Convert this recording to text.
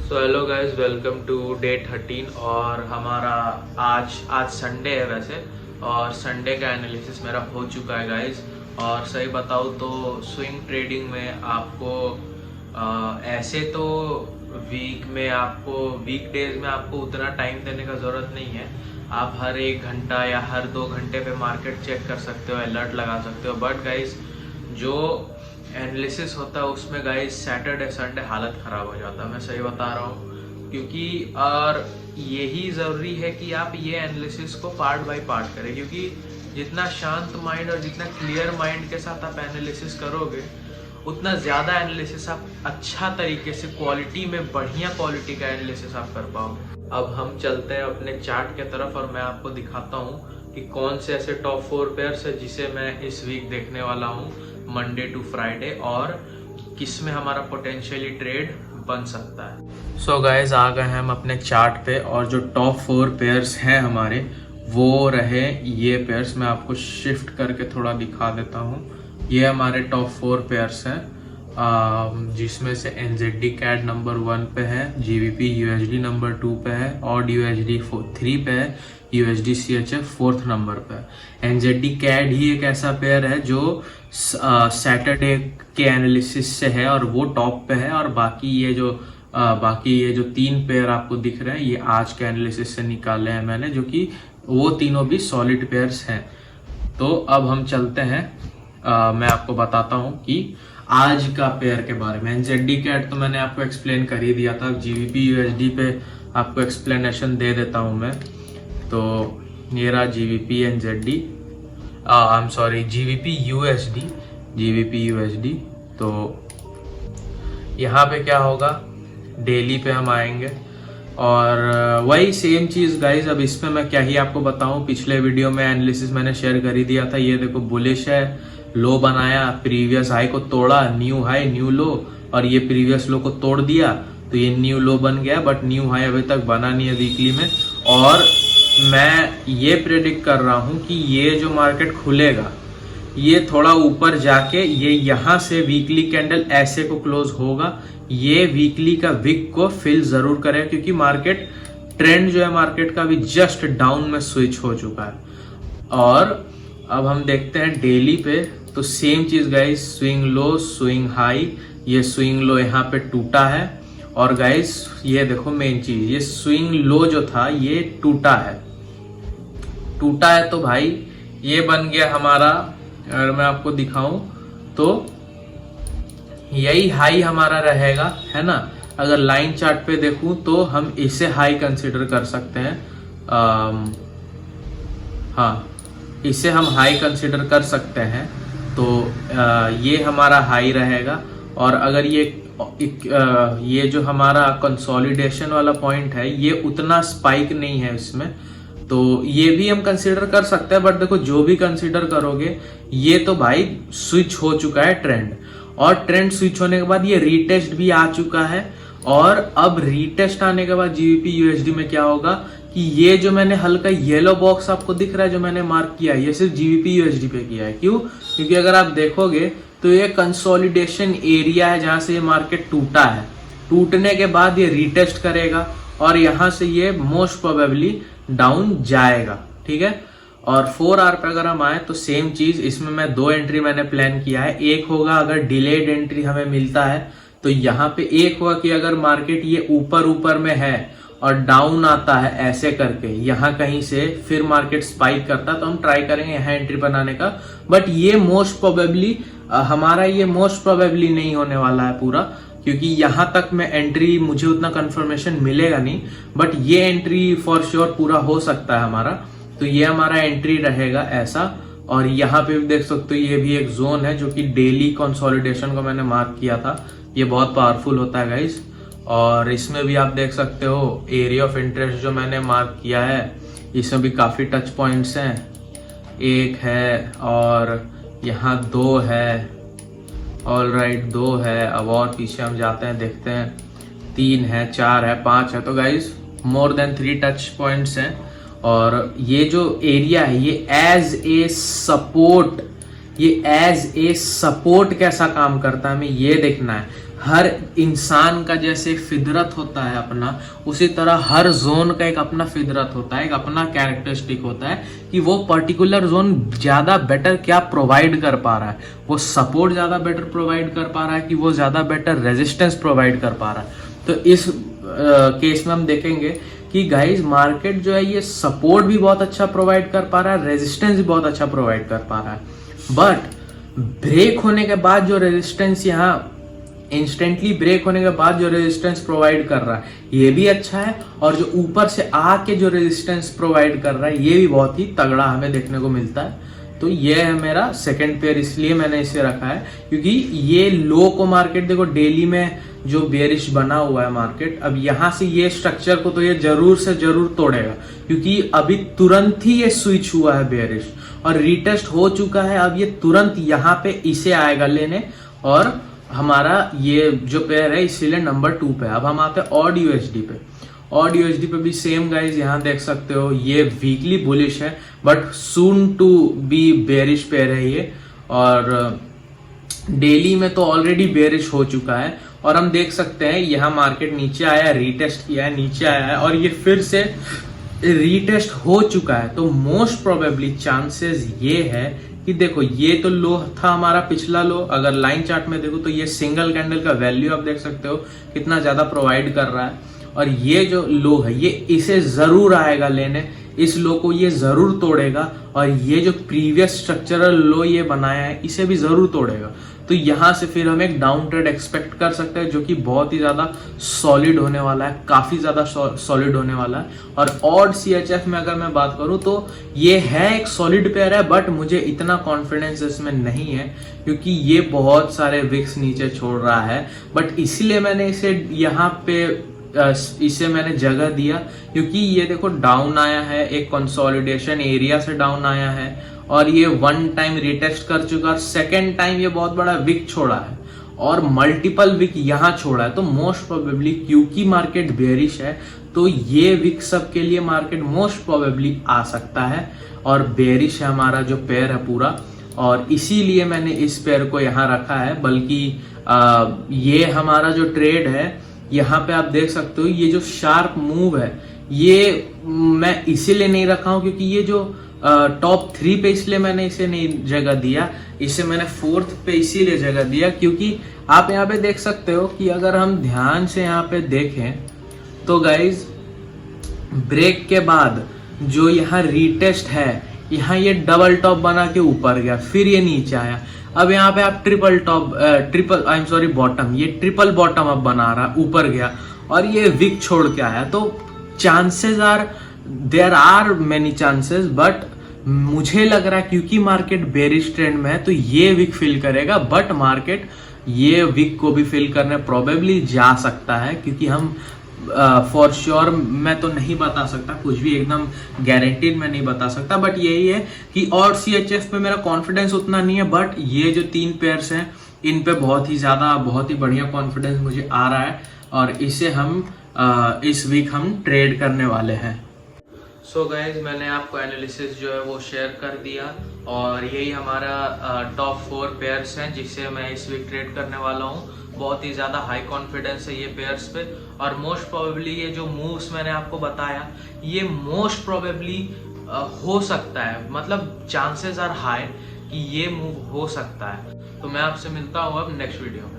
So hello guys, welcome to day 13 और हमारा आज संडे है वैसे। और संडे का एनालिसिस मेरा हो चुका है गाइस। और सही बताऊँ तो स्विंग ट्रेडिंग में आपको ऐसे तो वीक डेज में आपको उतना टाइम देने का ज़रूरत नहीं है। आप हर 1 घंटा या हर 2 घंटे पे मार्केट चेक कर सकते हो, अलर्ट लगा सकते हो। बट गाइस जो एनालिसिस होता है उसमें गाइस सैटरडे संडे हालत ख़राब हो जाता है, मैं सही बता रहा हूँ। क्योंकि और यही ज़रूरी है कि आप ये एनालिसिस को पार्ट बाय पार्ट करें, क्योंकि जितना शांत माइंड और जितना क्लियर माइंड के साथ आप एनालिसिस करोगे उतना ज़्यादा एनालिसिस आप अच्छा तरीके से क्वालिटी में बढ़िया क्वालिटी का एनालिसिस आप कर पाओगे। अब हम चलते हैं अपने चार्ट के तरफ और मैं आपको दिखाता हूँ कि कौन से ऐसे टॉप 4 पेयर्स है जिसे मैं इस वीक देखने वाला हूँ, मंडे टू फ्राइडे, और किस में हमारा पोटेंशियली ट्रेड बन सकता है। सो गाइज आ गए हैं हम अपने चार्ट पे और जो टॉप 4 पेयर्स हैं हमारे वो रहे ये पेयर्स। मैं आपको शिफ्ट करके थोड़ा दिखा देता हूँ। ये हमारे टॉप 4 पेयर्स हैं जिसमें से NZD CAD नंबर 1 पे है, GBP USD नंबर 2 पे है, ऑड USD 3 पे है, USD CHF 4th नंबर पे है। NZD CAD ही एक ऐसा पेयर है जो सैटरडे के एनालिसिस से है और वो टॉप पे है, और बाकी ये जो 3 पेयर आपको दिख रहे हैं ये आज के एनालिसिस से निकाले हैं मैंने, जो कि वो तीनों भी सॉलिड पेयर्स हैं। तो अब हम चलते हैं, मैं आपको बताता हूँ कि आज का पेयर के बारे में। NZD CAD तो मैंने आपको एक्सप्लेन कर ही दिया था। GBP USD पे आपको एक्सप्लेनेशन दे देता हूँ मैं। तो ये रहा GBP NZD, GBP USD। तो यहाँ पे क्या होगा, डेली पे हम आएंगे और वही सेम चीज़ गाइज। अब इसमें मैं क्या ही आपको बताऊं, पिछले वीडियो में एनालिसिस मैंने शेयर कर ही दिया था। ये देखो बुलिश है, लो बनाया, प्रीवियस हाई को तोड़ा, न्यू हाई न्यू लो, और ये प्रीवियस लो को तोड़ दिया तो ये न्यू लो बन गया। बट न्यू हाई अभी तक बना नहीं है वीकली में। और मैं ये प्रेडिक्ट कर रहा हूँ कि ये जो मार्केट खुलेगा ये थोड़ा ऊपर जाके ये यहाँ से वीकली कैंडल ऐसे को क्लोज होगा, ये वीकली का विक को फिल जरूर करेगा, क्योंकि मार्केट ट्रेंड जो है मार्केट का भी जस्ट डाउन में स्विच हो चुका है। और अब हम देखते हैं डेली पे, तो सेम चीज guys, swing low swing high, ये स्विंग लो यहाँ पे टूटा है। और गाइस ये देखो मेन चीज, ये स्विंग लो जो था ये टूटा है तो भाई ये बन गया हमारा, अगर मैं आपको दिखाऊं तो यही हाई हमारा रहेगा, है ना। अगर लाइन चार्ट पे देखूं तो हम इसे हाई कंसिडर कर सकते हैं। हाँ, इसे हम हाई कंसिडर कर सकते हैं। तो ये हमारा हाई रहेगा। और अगर ये जो हमारा कंसोलिडेशन वाला पॉइंट है ये उतना स्पाइक नहीं है इसमें, तो ये भी हम कंसिडर कर सकते हैं। बट देखो जो भी कंसिडर करोगे ये तो भाई स्विच हो चुका है ट्रेंड, और ट्रेंड स्विच होने के बाद ये रीटेस्ट भी आ चुका है। और अब रीटेस्ट आने के बाद GBP USD में क्या होगा कि ये जो मैंने हल्का येलो बॉक्स आपको दिख रहा है जो मैंने मार्क किया है, ये सिर्फ GBP USD पे किया है। क्यों? क्योंकि अगर आप देखोगे तो ये कंसोलिडेशन एरिया है जहां से ये मार्केट टूटा है। टूटने के बाद ये रीटेस्ट करेगा और यहां से ये मोस्ट प्रोबेबली डाउन जाएगा, ठीक है। और 4 आवर पे अगर हम आए तो सेम चीज, इसमें मैं 2 एंट्री मैंने प्लान किया है। एक होगा अगर डिलेड एंट्री हमें मिलता है तो यहाँ पे एक होगा कि अगर मार्केट ये ऊपर में है और डाउन आता है ऐसे करके यहाँ कहीं से, फिर मार्केट स्पाइक करता है तो हम ट्राई करेंगे यहाँ एंट्री बनाने का। बट ये मोस्ट प्रोबेबली हमारा ये मोस्ट प्रोबेबली नहीं होने वाला है पूरा, क्योंकि यहाँ तक मैं एंट्री मुझे उतना कंफर्मेशन मिलेगा नहीं। बट ये एंट्री फॉर श्योर पूरा हो सकता है हमारा। तो ये हमारा एंट्री रहेगा ऐसा। और यहाँ पे भी देख सकते हो ये भी एक जोन है जो कि डेली कंसोलिडेशन को मैंने मार्क किया था। ये बहुत पावरफुल होता है गाइस। और इसमें भी आप देख सकते हो एरिया ऑफ इंटरेस्ट जो मैंने मार्क किया है, इसमें भी काफी टच पॉइंट्स हैं। 1 है और यहाँ 2 है, ऑल राइट 2 है। अब और पीछे हम जाते हैं, देखते हैं 3 है, 4 है, 5 है। तो guys more than 3 touch points हैं। और ये जो एरिया है ये एज ए सपोर्ट कैसा काम करता है हमें ये देखना है। हर इंसान का जैसे फितरत होता है अपना, उसी तरह हर जोन का एक अपना फितरत होता है, एक अपना कैरेक्टरिस्टिक होता है कि वो पर्टिकुलर जोन ज़्यादा बेटर क्या प्रोवाइड कर पा रहा है, वो सपोर्ट ज़्यादा बेटर प्रोवाइड कर पा रहा है कि वो ज़्यादा बेटर रेजिस्टेंस प्रोवाइड कर पा रहा है। तो इस केस में हम देखेंगे कि गाइज मार्केट जो है ये सपोर्ट भी बहुत अच्छा प्रोवाइड कर पा रहा है, रेजिस्टेंस भी बहुत अच्छा प्रोवाइड कर पा रहा है, बट ब्रेक होने के बाद जो रेजिस्टेंस यहाँ इंस्टेंटली ब्रेक होने के बाद जो रेजिस्टेंस प्रोवाइड कर रहा है ये भी अच्छा है, और जो ऊपर से आके जो रेजिस्टेंस प्रोवाइड कर रहा है ये भी बहुत ही तगड़ा हमें देखने को मिलता है। तो ये है मेरा सेकंड पेयर, इसलिए मैंने इसे रखा है क्योंकि ये लो को मार्केट देखो डेली में जो बेरिश बना हुआ है मार्केट, अब यहाँ से ये स्ट्रक्चर को तो ये जरूर से जरूर तोड़ेगा क्योंकि अभी तुरंत ही ये स्विच हुआ है बेरिश और रीटेस्ट हो चुका है। अब ये तुरंत यहाँ पे इसे आएगा लेने, और हमारा ये जो पेयर है इसीलिए नंबर 2 पे। अब हम आते हैं ऑड यूएसडी पे। ऑड यूएसडी पे भी सेम गाइज, यहाँ देख सकते हो ये वीकली बुलिश है but soon to be bearish pair है ये, और डेली में तो ऑलरेडी बेरिश हो चुका है। और हम देख सकते हैं यहाँ मार्केट नीचे आया, रीटेस्ट किया है, नीचे आया है और ये फिर से रीटेस्ट हो चुका है। तो मोस्ट प्रोबेबली चांसेस ये है कि देखो ये तो लो था हमारा पिछला लो, अगर लाइन चार्ट में देखो तो ये सिंगल कैंडल का वैल्यू आप देख सकते हो कितना ज्यादा प्रोवाइड कर रहा है, और ये जो लो है ये इसे जरूर आएगा लेने, इस लो को ये जरूर तोड़ेगा, और ये जो प्रीवियस स्ट्रक्चरल लो ये बनाया है इसे भी जरूर तोड़ेगा। तो यहां से फिर हम एक डाउन ट्रेड एक्सपेक्ट कर सकते हैं जो कि बहुत ही ज्यादा सॉलिड होने वाला है, काफी ज्यादा सॉलिड होने वाला है। और ऑड CHF में अगर मैं बात करूं तो ये है एक सॉलिड पेयर है, बट मुझे इतना कॉन्फिडेंस इसमें नहीं है क्योंकि ये बहुत सारे विक्स नीचे छोड़ रहा है। बट इसलिए मैंने इसे यहाँ पे इसे मैंने जगह दिया क्योंकि ये देखो डाउन आया है, एक कंसोलिडेशन एरिया से डाउन आया है, और ये 1 टाइम रिटेस्ट कर चुका, सेकेंड टाइम ये बहुत बड़ा विक छोड़ा है और मल्टीपल विक यहाँ छोड़ा है। तो मोस्ट प्रोबेबली क्योंकि मार्केट बेरिश है तो ये विक सब के लिए मार्केट मोस्ट प्रोबेबली आ सकता है, और बेरिश है हमारा जो पेयर है पूरा, और इसीलिए मैंने इस पेयर को यहाँ रखा है। बल्कि ये हमारा जो ट्रेड है यहाँ पे आप देख सकते हो ये जो शार्प मूव है ये मैं इसीलिए नहीं रखा हूं क्योंकि ये जो टॉप 3 पे इसलिए मैंने इसे नहीं जगह दिया, इसे मैंने 4th पे इसीलिए जगह दिया क्योंकि आप यहाँ पे देख सकते हो कि अगर हम ध्यान से यहाँ पे देखें तो गाइज ब्रेक के बाद जो यहाँ रीटेस्ट है, यहाँ ये डबल टॉप बना के ऊपर गया, फिर ये नीचे आया, अब यहाँ पे आप बॉटम, ये ट्रिपल बॉटम अब बना रहा, ऊपर गया और ये विक छोड़ के आया। तो chances there are many chances, but मुझे लग रहा है क्योंकि मार्केट बेरिश ट्रेंड में है तो ये विक फिल करेगा, बट मार्केट ये विक को भी फिल करने प्रोबेबली जा सकता है क्योंकि हम फॉर श्योर मैं तो नहीं बता सकता, कुछ भी एकदम गारंटीड मैं नहीं बता सकता, बट यही है कि और CHF पे मेरा कॉन्फिडेंस उतना नहीं है, बट ये जो 3 पेयर्स हैं इन पे बहुत ही बढ़िया कॉन्फिडेंस मुझे आ रहा है, और इसे हम इस वीक हम ट्रेड करने वाले हैं। सो गाइज मैंने आपको एनालिसिस जो है वो शेयर कर दिया, और यही हमारा टॉप 4 पेयर्स हैं जिसे मैं इस वीक ट्रेड करने वाला हूँ। बहुत ही ज़्यादा हाई कॉन्फिडेंस है ये पेयर्स पे, और मोस्ट प्रोबेबली ये जो मूव्स मैंने आपको बताया ये मोस्ट प्रोबेबली हो सकता है, मतलब चांसेस आर हाई कि ये मूव हो सकता है। तो मैं आपसे मिलता हूँ अब नेक्स्ट वीडियो में।